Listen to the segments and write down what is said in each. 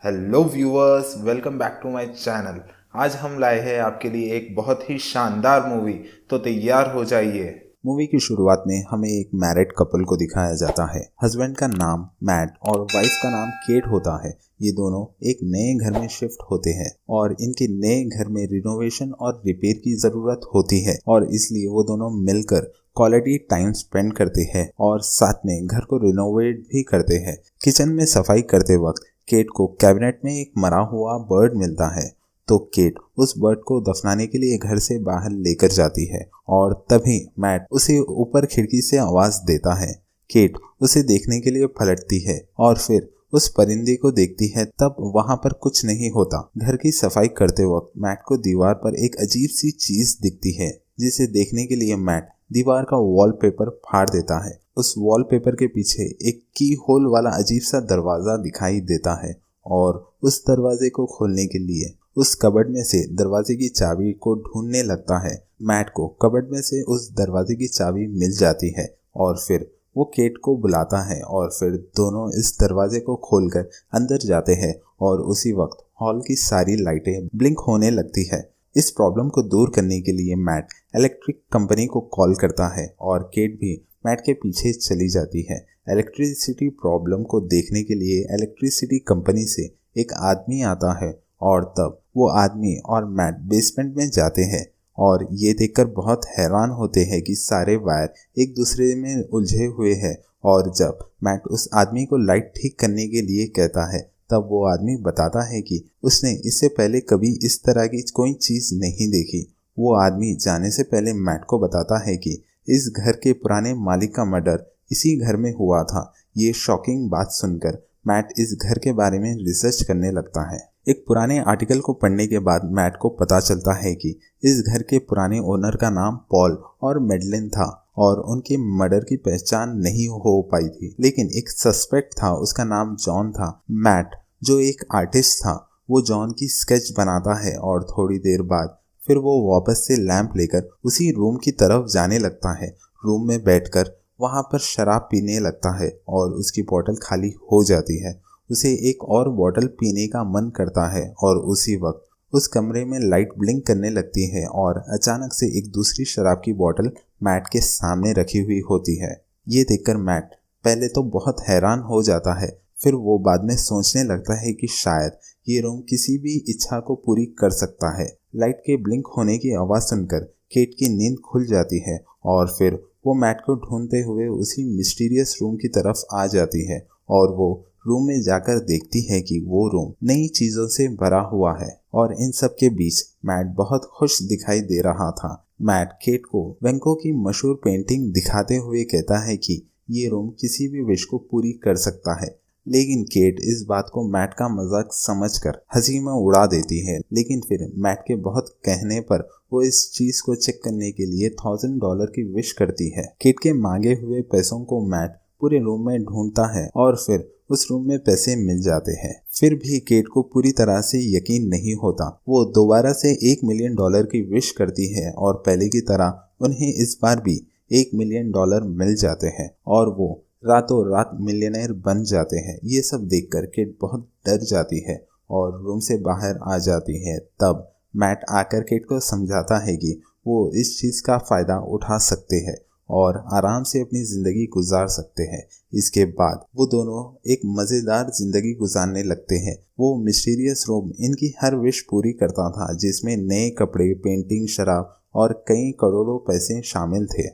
Hello viewers, welcome back to my channel. आज हम लाए हैं आपके लिए एक बहुत ही शानदार मूवी, तो तैयार हो जाइए। मूवी की शुरुआत में हमें एक मैरिड कपल को दिखाया जाता है। हस्बैंड का नाम मैट और वाइफ का नाम केट होता है। ये दोनों एक नए घर में शिफ्ट होते हैं और इनके नए घर में रिनोवेशन और रिपेयर की जरूरत होती है और इसलिए वो दोनों मिलकर क्वालिटी टाइम स्पेंड करते हैं और साथ में घर को रिनोवेट भी करते हैं। किचन में सफाई करते वक्त केट को कैबिनेट में एक मरा हुआ बर्ड मिलता है, तो केट उस बर्ड को दफनाने के लिए घर से बाहर लेकर जाती है और तभी मैट उसे ऊपर खिड़की से आवाज देता है। केट उसे देखने के लिए पलटती है और फिर उस परिंदे को देखती है, तब वहां पर कुछ नहीं होता। घर की सफाई करते वक्त मैट को दीवार पर एक अजीब सी चीज दिखती है, जिसे देखने के लिए मैट दीवार का वॉलपेपर फाड़ देता है। उस वॉलपेपर के पीछे एक की होल वाला अजीब सा दरवाजा दिखाई देता है और उस दरवाजे को खोलने के लिए उस कबर्ड में से दरवाजे की चाबी को ढूंढने लगता है। मैट को कबर्ड में से उस दरवाजे की चाबी मिल जाती है और फिर वो केट को बुलाता है और फिर दोनों इस दरवाजे को खोलकर अंदर जाते हैं और उसी वक्त हॉल की सारी लाइटें ब्लिंक होने लगती है। इस प्रॉब्लम को दूर करने के लिए मैट इलेक्ट्रिक कंपनी को कॉल करता है और केट भी मैट के पीछे चली जाती है। इलेक्ट्रिसिटी प्रॉब्लम को देखने के लिए इलेक्ट्रिसिटी कंपनी से एक आदमी आता है और तब वो आदमी और मैट बेसमेंट में जाते हैं और ये देखकर बहुत हैरान होते हैं कि सारे वायर एक दूसरे में उलझे हुए हैं। और जब मैट उस आदमी को लाइट ठीक करने के लिए कहता है, तब वो आदमी बताता है कि उसने इससे पहले कभी इस तरह की कोई चीज नहीं देखी। वो आदमी जाने से पहले मैट को बताता है कि इस घर के पुराने मालिक का मर्डर इसी घर में हुआ था। ये शॉकिंग बात सुनकर मैट इस घर के बारे में रिसर्च करने लगता है। एक पुराने आर्टिकल को पढ़ने के बाद मैट को पता चलता है कि इस घर के पुराने ओनर का नाम पॉल और मेडलिन था और उनके मर्डर की पहचान नहीं हो पाई थी, लेकिन एक सस्पेक्ट था, उसका नाम जॉन था। मैट जो एक आर्टिस्ट था, वो जॉन की स्केच बनाता है और थोड़ी देर बाद फिर वो वापस से लैंप लेकर उसी रूम की तरफ जाने लगता है। रूम में बैठकर वहां पर शराब पीने लगता है और उसकी बोतल खाली हो जाती है। उसे एक और बोतल पीने का मन करता है और उसी वक्त उस कमरे में लाइट ब्लिंक करने लगती है और अचानक से एक दूसरी शराब की बोतल मैट के सामने रखी हुई होती है। ये देखकर मैट पहले तो बहुत हैरान हो जाता है, फिर वो बाद में सोचने लगता है कि शायद ये रूम किसी भी इच्छा को पूरी कर सकता है। लाइट के ब्लिंक होने की आवाज सुनकर केट की नींद खुल जाती है और फिर वो मैट को ढूंढते हुए उसी मिस्टीरियस रूम की तरफ आ जाती है और वो रूम में जाकर देखती है कि वो रूम नई चीजों से भरा हुआ है और इन सब के बीच मैट बहुत खुश दिखाई दे रहा था। मैट केट को वैन गॉग की मशहूर पेंटिंग दिखाते हुए कहता है कि ये रूम किसी भी विश को पूरी कर सकता है, लेकिन केट इस बात को मैट का मजाक समझकर हंसी में उड़ा देती है। लेकिन फिर मैट के बहुत कहने पर वो इस चीज को चेक करने के लिए $1000 की विश करती है। केट के मांगे हुए पैसों को मैट पूरे रूम में ढूंढता है और फिर उस रूम में पैसे मिल जाते हैं। फिर भी केट को पूरी तरह से यकीन नहीं होता। वो दोबारा से $1 मिलियन की विश करती है और पहले की तरह उन्हें इस बार भी $1 मिलियन मिल जाते हैं और वो रातों रात मिलियनेयर बन जाते हैं। ये सब देखकर केट बहुत डर जाती है और रूम से बाहर आ जाती है। तब मैट आकर केट को समझाता है कि वो इस चीज का फायदा उठा सकते हैं और आराम से अपनी जिंदगी गुजार सकते हैं। इसके बाद वो दोनों एक मजेदार जिंदगी गुजारने लगते हैं। वो मिस्टीरियस रूम इनकी हर विश पूरी करता था, जिसमें नए कपड़े, पेंटिंग, शराब और कई करोड़ों पैसे शामिल थे।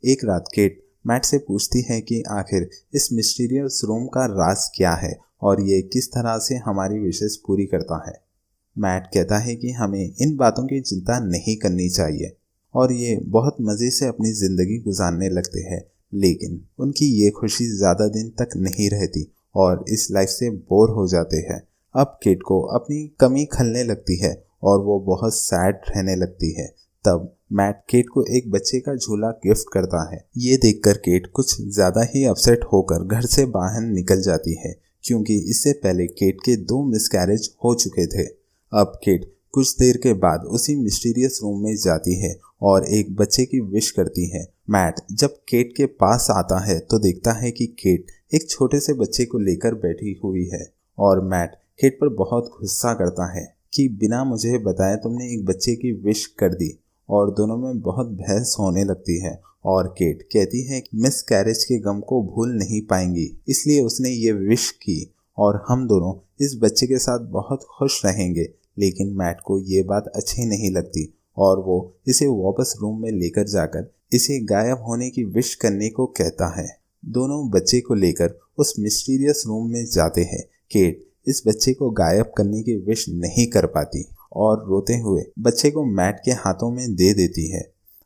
एक रात केट मैट से पूछती है कि आखिर इस मिस्टीरियस रूम का राज क्या है और ये किस तरह से हमारी विशेष पूरी करता है। मैट कहता है कि हमें इन बातों की चिंता नहीं करनी चाहिए और ये बहुत मजे से अपनी जिंदगी गुजारने लगते हैं। लेकिन उनकी ये खुशी ज्यादा दिन तक नहीं रहती और इस लाइफ से बोर हो जाते हैं। अब केट को अपनी कमी खलने लगती है और वो बहुत सैड रहने लगती है। तब मैट केट को एक बच्चे का झूला गिफ्ट करता है। ये देखकर केट कुछ ज्यादा ही अपसेट होकर घर से बाहर निकल जाती है, क्योंकि इससे पहले केट के 2 मिसकैरेज हो चुके थे। अब केट कुछ देर के बाद उसी मिस्टीरियस रूम में जाती है और एक बच्चे की विश करती है। मैट जब केट के पास आता है तो देखता है कि केट एक छोटे से बच्चे को लेकर बैठी हुई है और मैट केट पर बहुत गुस्सा करता है कि बिना मुझे बताए तुमने एक बच्चे की विश कर दी, और दोनों में बहुत बहस होने लगती है। और केट कहती है कि मिस कैरेज के गम को भूल नहीं पाएंगी, इसलिए उसने ये विश की और हम दोनों इस बच्चे के साथ बहुत खुश रहेंगे। लेकिन मैट को ये बात अच्छी नहीं लगती और वो इसे वापस रूम में लेकर जाकर इसे गायब होने की विश करने को कहता है। दोनों बच्चे को लेकर उस मिस्टीरियस रूम में जाते हैं। केट इस बच्चे को गायब करने की विश नहीं कर पाती और रोते हुए बच्चे को मैट के हाथों में दे देती है।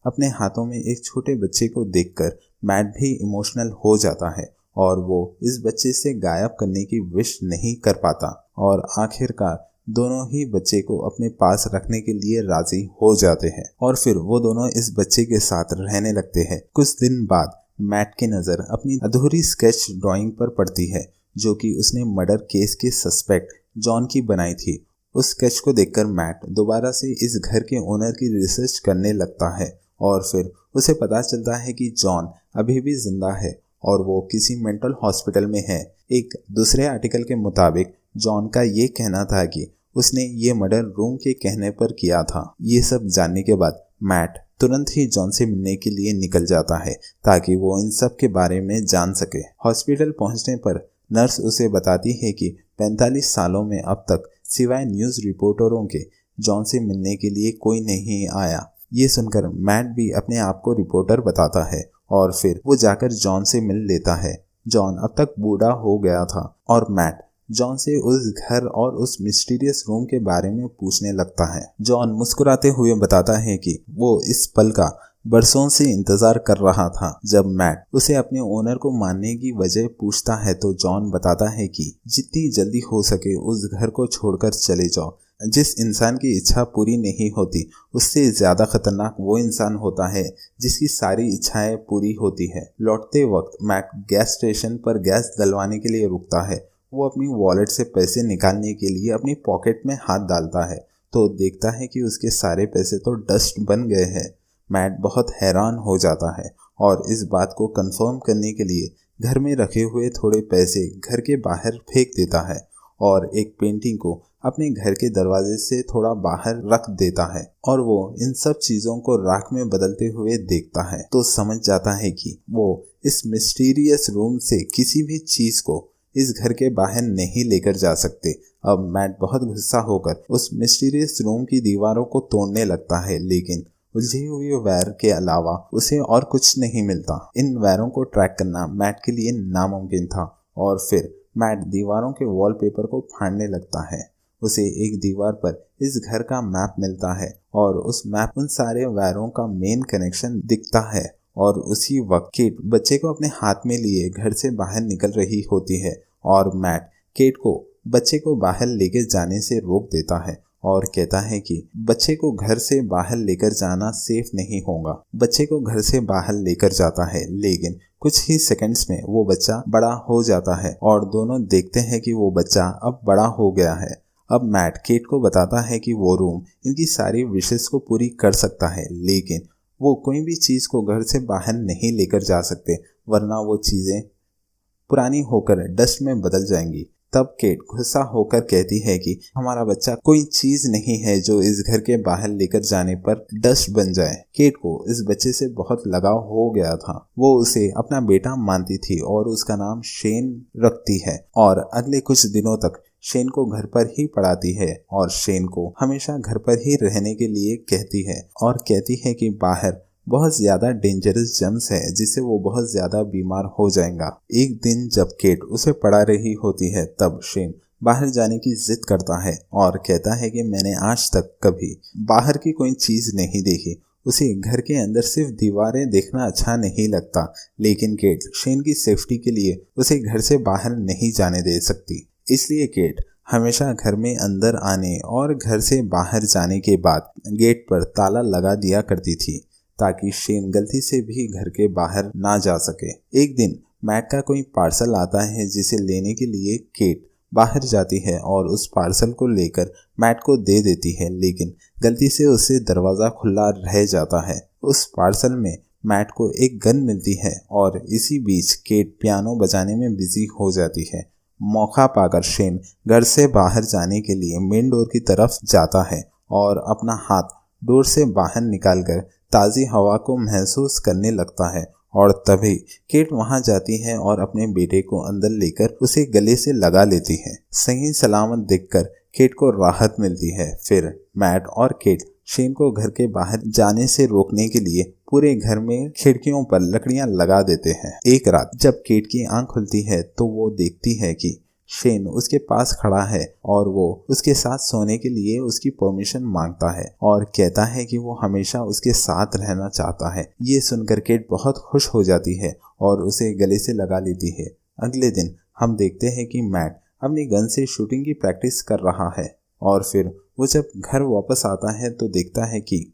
अपने हाथों में एक छोटे बच्चे को देखकर मैट भी इमोशनल हो जाता है और वो इस बच्चे से गायब करने की विश नहीं कर पाता और आखिरकार दोनों ही बच्चे को अपने पास रखने के लिए राजी हो जाते हैं और फिर वो दोनों इस बच्चे के साथ रहने लगते हैं। कुछ दिन बाद मैट की नज़र अपनी अधूरी स्केच ड्राइंग पर पड़ती है जो कि उसने मर्डर केस के सस्पेक्ट जॉन की बनाई थी। उस स्केच को देखकर मैट दोबारा से इस घर के ओनर की रिसर्च करने लगता है और फिर उसे पता चलता है कि जॉन अभी भी जिंदा है और वो किसी मेंटल हॉस्पिटल में है। एक दूसरे आर्टिकल के मुताबिक जॉन का ये कहना था कि उसने ये मर्डर रूम के कहने पर किया था। ये सब जानने के बाद मैट तुरंत ही जॉन से मिलने के लिए निकल जाता है ताकि वो इन सब के बारे में जान सके। हॉस्पिटल पहुंचने पर नर्स उसे बताती है कि 45 सालों में अब तक सिवाय न्यूज़ रिपोर्टरों के जॉन से मिलने के लिए कोई नहीं आया। ये सुनकर मैट भी अपने आप को रिपोर्टर बताता है और फिर वो जाकर जॉन से मिल लेता है। जॉन अब तक बूढ़ा हो गया था और मैट जॉन से उस घर और उस मिस्टीरियस रूम के बारे में पूछने लगता है। जॉन मुस्कुराते हुए बताता है कि वो इस पल का बरसों से इंतजार कर रहा था। जब मैट उसे अपने ओनर को मारने की वजह पूछता है तो जॉन बताता है कि जितनी जल्दी हो सके उस घर को छोड़कर चले जाओ। जिस इंसान की इच्छा पूरी नहीं होती उससे ज्यादा खतरनाक वो इंसान होता है जिसकी सारी इच्छाएं पूरी होती है। लौटते वक्त मैट गैस स्टेशन पर गैस डलवाने के लिए रुकता है। वो अपनी वॉलेट से पैसे निकालने के लिए अपनी पॉकेट में हाथ डालता है तो देखता है कि उसके सारे पैसे तो डस्ट बन गए हैं। मैट बहुत हैरान हो जाता है और इस बात को कंफर्म करने के लिए घर में रखे हुए थोड़े पैसे घर के बाहर फेंक देता है और एक पेंटिंग को अपने घर के दरवाजे से थोड़ा बाहर रख देता है और वो इन सब चीजों को राख में बदलते हुए देखता है तो समझ जाता है कि वो इस मिस्टीरियस रूम से किसी भी चीज को इस घर के बाहर नहीं लेकर जा सकते। अब मैट बहुत गुस्सा होकर उस मिस्टीरियस रूम की दीवारों को तोड़ने लगता है, लेकिन उलझी हुई वायर के अलावा उसे और कुछ नहीं मिलता। इन वायरों को ट्रैक करना मैट के लिए नामुमकिन था और फिर मैट दीवारों के वॉलपेपर को फाड़ने लगता है। उसे एक दीवार पर इस घर का मैप मिलता है और उस मैप उन सारे वायरों का मेन कनेक्शन दिखता है और उसी वक्त केट बच्चे को अपने हाथ में लिए घर से बाहर निकल रही होती है और मैट केट को बच्चे को बाहर लेकर जाने से रोक देता है और कहता है कि बच्चे को घर से बाहर लेकर जाना सेफ नहीं होगा। बच्चे को घर से बाहर लेकर जाता है लेकिन कुछ ही सेकंड्स में वो बच्चा बड़ा हो जाता है और दोनों देखते हैं कि वो बच्चा अब बड़ा हो गया है। अब मैट केट को बताता है कि वो रूम इनकी सारी विशेस को पूरी कर सकता है लेकिन वो कोई भी चीज़ को घर से बाहर नहीं लेकर जा सकते वरना वो चीज़ें पुरानी होकर डस्ट में बदल जाएंगी। तब केट गुस्सा होकर कहती है कि हमारा बच्चा कोई चीज नहीं है जो इस घर के बाहर लेकर जाने पर डस्ट बन जाए। केट को इस बच्चे से बहुत लगाव हो गया था। वो उसे अपना बेटा मानती थी और उसका नाम शेन रखती है और अगले कुछ दिनों तक शेन को घर पर ही पढ़ाती है और शेन को हमेशा घर पर ही रहने के लिए कहती है और कहती है कि बाहर बहुत ज्यादा डेंजरस जर्म्स है जिससे वो बहुत ज्यादा बीमार हो जाएगा। एक दिन जब केट उसे पढ़ा रही होती है तब शेन बाहर जाने की जिद करता है और कहता है कि मैंने आज तक कभी बाहर की कोई चीज नहीं देखी। उसे घर के अंदर सिर्फ दीवारें देखना अच्छा नहीं लगता लेकिन केट शेन की सेफ्टी के लिए उसे घर से बाहर नहीं जाने दे सकती। इसलिए केट हमेशा घर में अंदर आने और घर से बाहर जाने के बाद गेट पर ताला लगा दिया करती थी ताकि शेन गलती से भी घर के बाहर ना जा सके। एक दिन मैट का कोई पार्सल आता है जिसे लेने के लिए केट बाहर जाती है और उस पार्सल को लेकर मैट को दे देती है लेकिन गलती से उससे दरवाज़ा खुला रह जाता है। उस पार्सल में मैट को एक गन मिलती है और इसी बीच केट पियानो बजाने में बिजी हो जाती है। मौका पाकर शेन घर से बाहर जाने के लिए मेन डोर की तरफ जाता है और अपना हाथ डोर से बाहर निकालकर ताज़ी हवा को महसूस करने लगता है और तभी केट वहां जाती है और अपने बेटे को अंदर लेकर उसे गले से लगा लेती है। सही सलामत देखकर केट को राहत मिलती है। फिर मैट और केट शेन को घर के बाहर जाने से रोकने के लिए पूरे घर में खिड़कियों पर लकड़ियां लगा देते हैं। एक रात जब केट की आंख खुलती है तो वो देखती है कि शेन उसके पास खड़ा है और वो उसके साथ सोने के लिए उसकी परमिशन मांगता है और कहता है कि वो हमेशा उसके साथ रहना चाहता है। ये सुनकर केट बहुत खुश हो जाती है और उसे गले से लगा लेती है। अगले दिन हम देखते हैं कि मैट अपनी गन से शूटिंग की प्रैक्टिस कर रहा है और फिर वो जब घर वापस आता है तो देखता है कि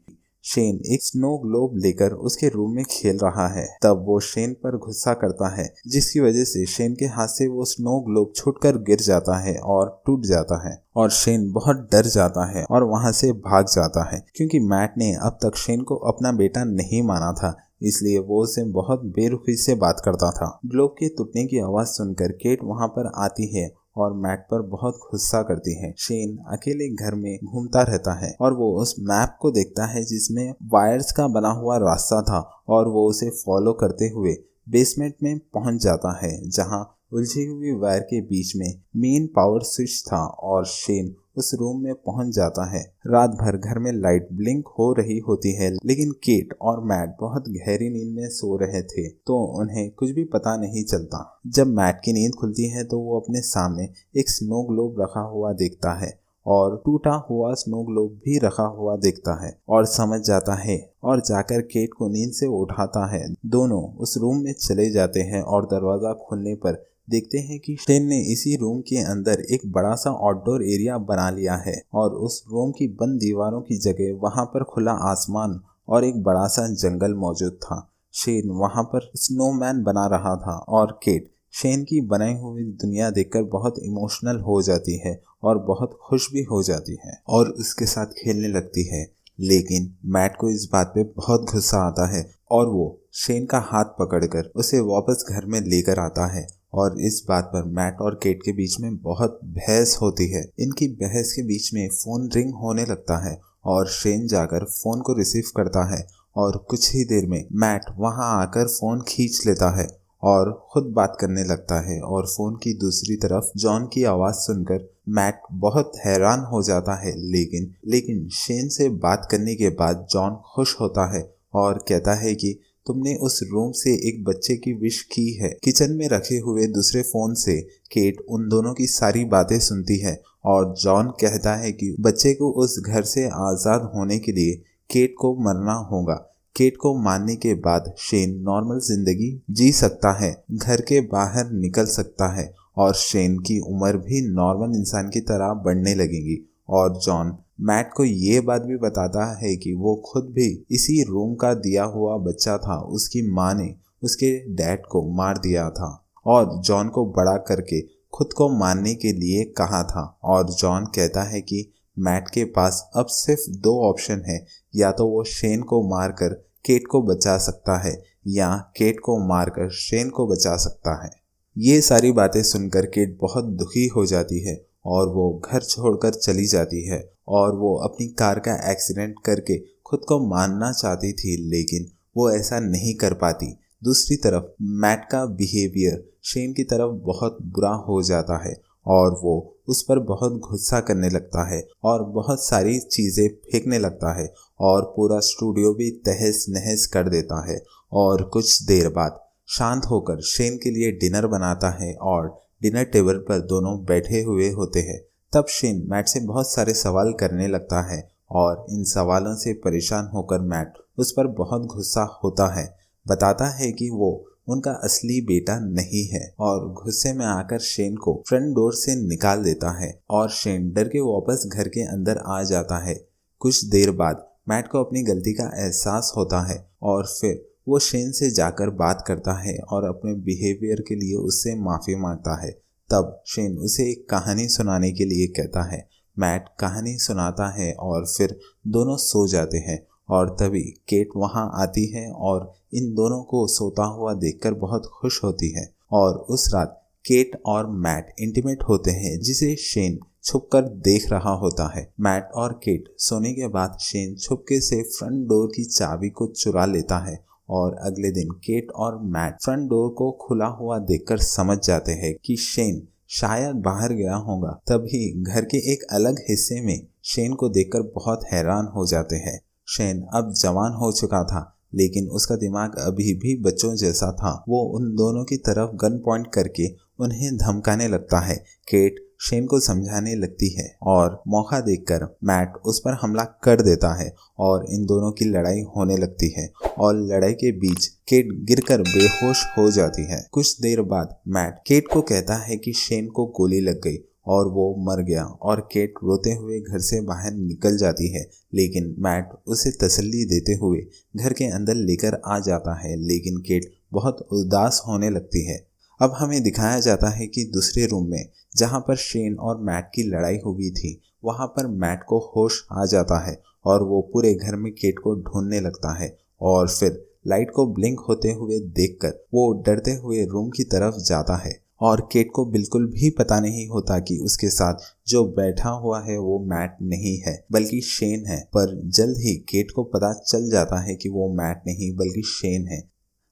शेन एक स्नो ग्लोब लेकर उसके रूम में खेल रहा है। तब वो शेन पर गुस्सा करता है जिसकी वजह से शेन के हाथ से वो स्नो ग्लोब छूटकर गिर जाता है और टूट जाता है और शेन बहुत डर जाता है और वहां से भाग जाता है क्योंकि मैट ने अब तक शेन को अपना बेटा नहीं माना था, इसलिए वो उसे बहुत बेरुखी से बात करता था। ग्लोब के टूटने की आवाज सुनकर केट वहां पर आती है और मैट पर बहुत गुस्सा करती है। शेन अकेले घर में घूमता रहता है और वो उस मैप को देखता है जिसमें वायर्स का बना हुआ रास्ता था और वो उसे फॉलो करते हुए बेसमेंट में पहुंच जाता है जहां उलझी हुई वायर के बीच में मेन पावर स्विच था और शेन उस रूम में पहुंच जाता है। रात भर घर में लाइट ब्लिंक हो रही होती है लेकिन केट और मैट बहुत गहरी नींद में सो रहे थे तो उन्हें कुछ भी पता नहीं चलता। जब मैट की नींद खुलती है तो वो अपने सामने एक स्नो ग्लोब रखा हुआ देखता है और टूटा हुआ स्नो ग्लोब भी रखा हुआ देखता है और समझ जाता है और जाकर केट को नींद से उठाता है। दोनों उस रूम में चले जाते हैं और दरवाजा खोलने पर देखते हैं कि शेन ने इसी रूम के अंदर एक बड़ा सा आउटडोर एरिया बना लिया है और उस रूम की बंद दीवारों की जगह वहां पर खुला आसमान और एक बड़ा सा जंगल मौजूद था। शेन वहां पर स्नोमैन बना रहा था और केट शेन की बनाई हुई दुनिया देखकर बहुत इमोशनल हो जाती है और बहुत खुश भी हो जाती है और उसके साथ खेलने लगती है। लेकिन मैट को इस बात पे बहुत गुस्सा आता है और वो शेन का हाथ पकड़कर उसे वापस घर में लेकर आता है और इस बात पर मैट और केट के बीच में बहुत बहस होती है। इनकी बहस के बीच में फोन रिंग होने लगता है और शेन जाकर फोन को रिसीव करता है और कुछ ही देर में मैट वहां आकर फोन खींच लेता है और खुद बात करने लगता है और फोन की दूसरी तरफ जॉन की आवाज सुनकर मैट बहुत हैरान हो जाता है। लेकिन शेन से बात करने के बाद जॉन खुश होता है और कहता है कि तुमने उस रूम से एक बच्चे की विश की है। किचन में रखे हुए दूसरे फोन से केट उन दोनों की सारी बातें सुनती है और जॉन कहता है कि बच्चे को उस घर से आजाद होने के लिए केट को मरना होगा। केट को मारने के बाद शेन नॉर्मल जिंदगी जी सकता है, घर के बाहर निकल सकता है और शेन की उम्र भी नॉर्मल इंसान की तरह बढ़ने लगेगी। और जॉन मैट को ये बात भी बताता है कि वो खुद भी इसी रूम का दिया हुआ बच्चा था। उसकी माँ ने उसके डैड को मार दिया था और जॉन को बड़ा करके खुद को मारने के लिए कहा था। और जॉन कहता है कि मैट के पास अब सिर्फ दो ऑप्शन है, या तो वो शेन को मारकर केट को बचा सकता है या केट को मारकर शेन को बचा सकता है। ये सारी बातें सुनकर केट बहुत दुखी हो जाती है और वो घर छोड़कर चली जाती है और वो अपनी कार का एक्सीडेंट करके खुद को मारना चाहती थी लेकिन वो ऐसा नहीं कर पाती। दूसरी तरफ मैट का बिहेवियर शेन की तरफ बहुत बुरा हो जाता है और वो उस पर बहुत गुस्सा करने लगता है और बहुत सारी चीज़ें फेंकने लगता है और पूरा स्टूडियो भी तहस नहस कर देता है। और कुछ देर बाद शांत होकर शेन के लिए डिनर बनाता है और डिनर टेबल पर दोनों बैठे हुए होते हैं। तब शेन मैट से बहुत सारे सवाल करने लगता है और इन सवालों से परेशान होकर मैट उस पर बहुत गुस्सा होता है। बताता है कि वो उनका असली बेटा नहीं है और गुस्से में आकर शेन को फ्रंट डोर से निकाल देता है और शेन डर के वापस घर के अंदर आ जाता है। कुछ देर बाद मैट को अपनी गलती का एहसास होता है और फिर वो शेन से जाकर बात करता है और अपने बिहेवियर के लिए उससे माफ़ी मांगता है। तब शेन उसे एक कहानी सुनाने के लिए कहता है। मैट कहानी सुनाता है और फिर दोनों सो जाते हैं और तभी केट वहां आती है और इन दोनों को सोता हुआ देखकर बहुत खुश होती है। और उस रात केट और मैट इंटीमेट होते हैं जिसे शेन छुपकर देख रहा होता है। मैट और केट सोने के बाद शेन छुपके से फ्रंट डोर की चाबी को चुरा लेता है और अगले दिन केट और मैट फ्रंट डोर को खुला हुआ देखकर समझ जाते हैं कि शेन शायद बाहर गया होगा। तभी घर के एक अलग हिस्से में शेन को देखकर बहुत हैरान हो जाते हैं। शेन अब जवान हो चुका था लेकिन उसका दिमाग अभी भी बच्चों जैसा था। वो उन दोनों की तरफ गन पॉइंट करके उन्हें धमकाने लगता है। केट शेन को समझाने लगती है और मौका देखकर मैट उस पर हमला कर देता है और इन दोनों की लड़ाई होने लगती है और लड़ाई के बीच केट गिरकर बेहोश हो जाती है। कुछ देर बाद मैट केट को कहता है कि शेन को गोली लग गई और वो मर गया और केट रोते हुए घर से बाहर निकल जाती है। लेकिन मैट उसे तसल्ली देते हुए घर के अंदर लेकर आ जाता है लेकिन केट बहुत उदास होने लगती है। अब हमें दिखाया जाता है कि दूसरे रूम में जहां पर शेन और मैट की लड़ाई हुई थी वहां पर मैट को होश आ जाता है और वो पूरे घर में केट को ढूंढने लगता है और फिर लाइट को ब्लिंक होते हुए देखकर वो डरते हुए रूम की तरफ जाता है और केट को बिल्कुल भी पता नहीं होता कि उसके साथ जो बैठा हुआ है वो मैट नहीं है बल्कि शेन है। पर जल्द ही केट को पता चल जाता है कि वो मैट नहीं बल्कि शेन है।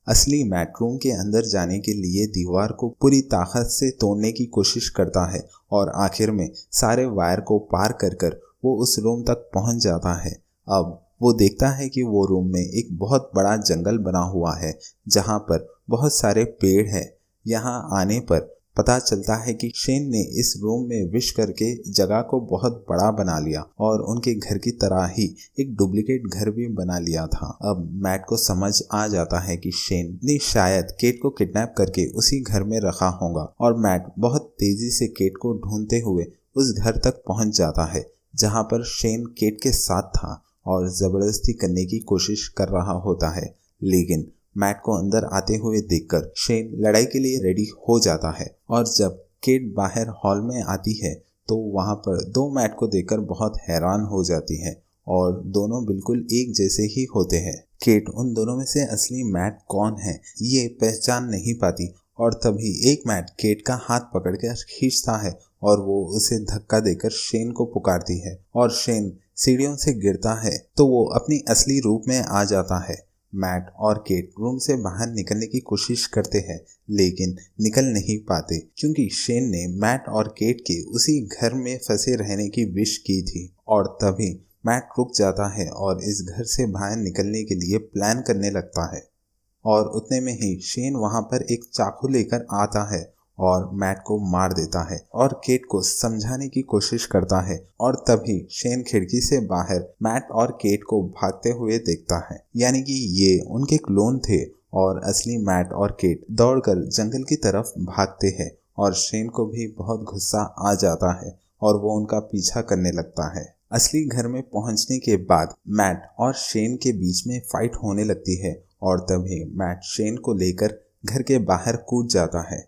असली मैट रूम के अंदर जाने के लिए दीवार को पूरी ताकत से तोड़ने की कोशिश करता है और आखिर में सारे वायर को पार कर वो उस रूम तक पहुंच जाता है। अब वो देखता है कि वो रूम में एक बहुत बड़ा जंगल बना हुआ है जहां पर बहुत सारे पेड़ हैं। यहाँ आने पर पता चलता है कि शेन ने इस रूम में विश करके जगह को बहुत बड़ा बना लिया और उनके घर की तरह ही एक डुप्लीकेट घर भी बना लिया था। अब मैट को समझ आ जाता है कि शेन ने शायद केट को किडनैप करके उसी घर में रखा होगा और मैट बहुत तेजी से केट को ढूंढते हुए उस घर तक पहुंच जाता है जहां पर शेन केट के साथ था और जबरदस्ती करने की कोशिश कर रहा होता है। लेकिन मैट को अंदर आते हुए देखकर शेन लड़ाई के लिए रेडी हो जाता है और जब केट बाहर हॉल में आती है तो वहां पर दो मैट को देखकर बहुत हैरान हो जाती है और दोनों बिल्कुल एक जैसे ही होते हैं। केट उन दोनों में से असली मैट कौन है ये पहचान नहीं पाती और तभी एक मैट केट का हाथ पकड़कर खींचता है और वो उसे धक्का देकर शेन को पुकारती है और शेन सीढ़ियों से गिरता है तो वो अपनी असली रूप में आ जाता है। मैट और केट रूम से बाहर निकलने की कोशिश करते हैं लेकिन निकल नहीं पाते क्योंकि शेन ने मैट और केट के उसी घर में फंसे रहने की विश की थी। और तभी मैट रुक जाता है और इस घर से बाहर निकलने के लिए प्लान करने लगता है और उतने में ही शेन वहां पर एक चाकू लेकर आता है और मैट को मार देता है और केट को समझाने की कोशिश करता है और तभी शेन खिड़की से बाहर मैट और केट को भागते हुए देखता है। यानी कि ये उनके क्लोन थे और असली मैट और केट दौड़कर जंगल की तरफ भागते हैं और शेन को भी बहुत गुस्सा आ जाता है और वो उनका पीछा करने लगता है। असली घर में पहुंचने के बाद मैट और शेन के बीच में फाइट होने लगती है और तभी मैट शेन को लेकर घर के बाहर कूद जाता है।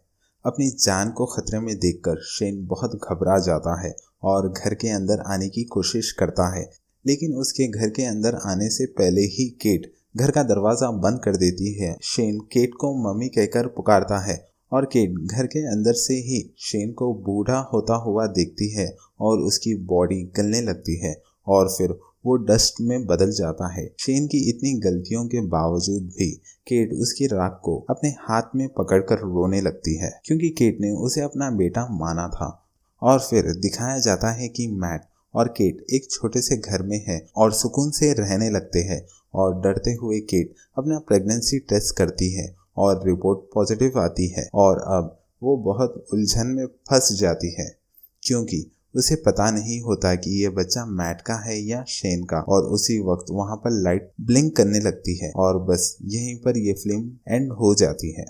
अपनी जान को खतरे में देखकर शेन बहुत घबरा जाता है और घर के अंदर आने की कोशिश करता है लेकिन उसके घर के अंदर आने से पहले ही केट घर का दरवाजा बंद कर देती है। शेन केट को मम्मी कहकर पुकारता है और केट घर के अंदर से ही शेन को बूढ़ा होता हुआ देखती है और उसकी बॉडी गलने लगती है और फिर वो डस्ट में बदल जाता है। शेन की इतनी गलतियों के बावजूद भी केट उसकी राख को अपने हाथ में पकड़कर रोने लगती है क्योंकि केट ने उसे अपना बेटा माना था। और फिर दिखाया जाता है कि मैट और केट एक छोटे से घर में है और सुकून से रहने लगते हैं और डरते हुए केट अपना प्रेगनेंसी टेस्ट करती है और रिपोर्ट पॉजिटिव आती है और अब वो बहुत उलझन में फंस जाती है क्योंकि उसे पता नहीं होता कि ये बच्चा मैट का है या शेन का। और उसी वक्त वहां पर लाइट ब्लिंक करने लगती है और बस यहीं पर ये फिल्म एंड हो जाती है।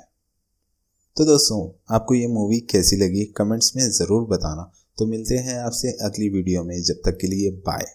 तो दोस्तों आपको ये मूवी कैसी लगी कमेंट्स में ज़रूर बताना। तो मिलते हैं आपसे अगली वीडियो में, जब तक के लिए बाय।